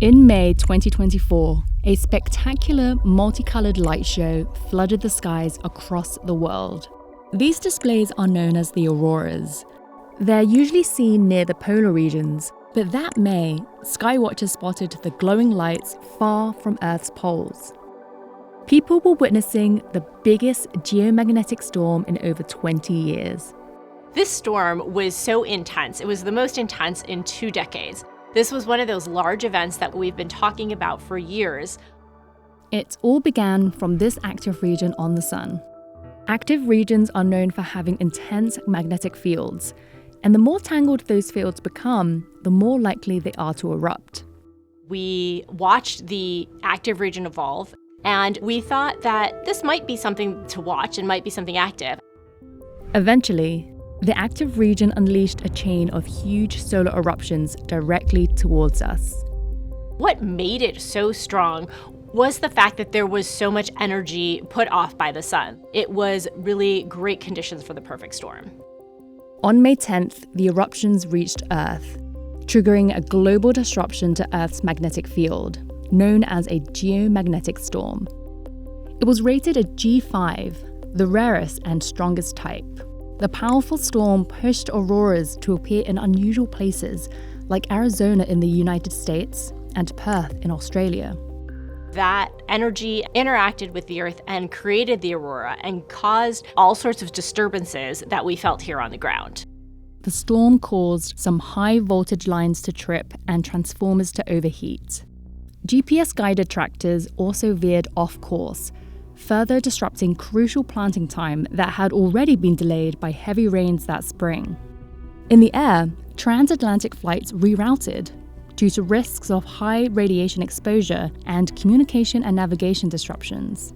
In May 2024, a spectacular multicolored light show flooded the skies across the world. These displays are known as the auroras. They're usually seen near the polar regions, but that May, skywatchers spotted the glowing lights far from Earth's poles. People were witnessing the biggest geomagnetic storm in over 20 years. This storm was so intense. It was the most intense in 2 decades. This was one of those large events that we've been talking about for years. It all began from this active region on the Sun. Active regions are known for having intense magnetic fields, and the more tangled those fields become, the more likely they are to erupt. We watched the active region evolve, and we thought that this might be something to watch and might be something active. Eventually, the active region unleashed a chain of huge solar eruptions directly towards us. What made it so strong was the fact that there was so much energy put off by the sun. It was really great conditions for the perfect storm. On May 10th, the eruptions reached Earth, triggering a global disruption to Earth's magnetic field, known as a geomagnetic storm. It was rated a G5, the rarest and strongest type. The powerful storm pushed auroras to appear in unusual places like Arizona in the United States and Perth in Australia. That energy interacted with the Earth and created the aurora and caused all sorts of disturbances that we felt here on the ground. The storm caused some high voltage lines to trip and transformers to overheat. GPS-guided tractors also veered off course, further disrupting crucial planting time that had already been delayed by heavy rains that spring. In the air, transatlantic flights rerouted due to risks of high radiation exposure and communication and navigation disruptions.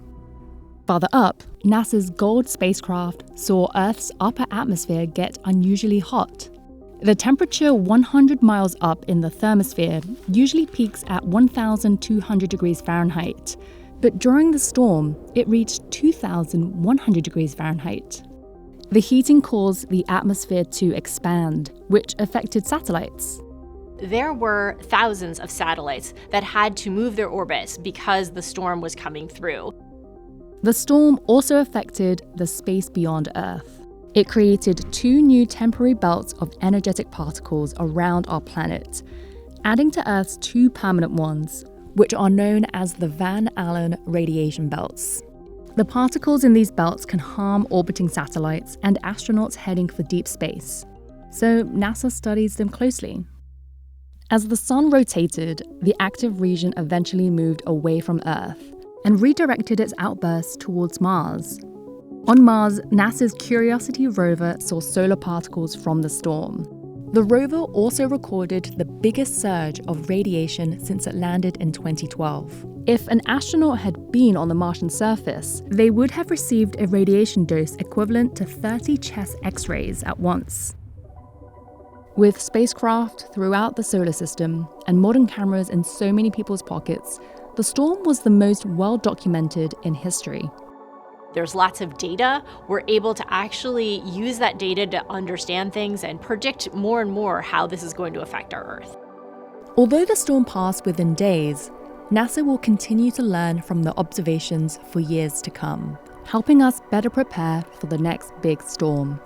Farther up, NASA's Gold spacecraft saw Earth's upper atmosphere get unusually hot. The temperature 100 miles up in the thermosphere usually peaks at 1,200 degrees Fahrenheit, but during the storm, it reached 2,100 degrees Fahrenheit. The heating caused the atmosphere to expand, which affected satellites. There were thousands of satellites that had to move their orbits because the storm was coming through. The storm also affected the space beyond Earth. It created 2 new temporary belts of energetic particles around our planet, adding to Earth's 2 permanent ones, which are known as the Van Allen radiation belts. The particles in these belts can harm orbiting satellites and astronauts heading for deep space, so NASA studies them closely. As the Sun rotated, the active region eventually moved away from Earth and redirected its outbursts towards Mars. On Mars, NASA's Curiosity rover saw solar particles from the storm. The rover also recorded the biggest surge of radiation since it landed in 2012. If an astronaut had been on the Martian surface, they would have received a radiation dose equivalent to 30 chest X-rays at once. With spacecraft throughout the solar system and modern cameras in so many people's pockets, the storm was the most well-documented in history. There's lots of data. We're able to actually use that data to understand things and predict more and more how this is going to affect our Earth. Although the storm passed within days, NASA will continue to learn from the observations for years to come, helping us better prepare for the next big storm.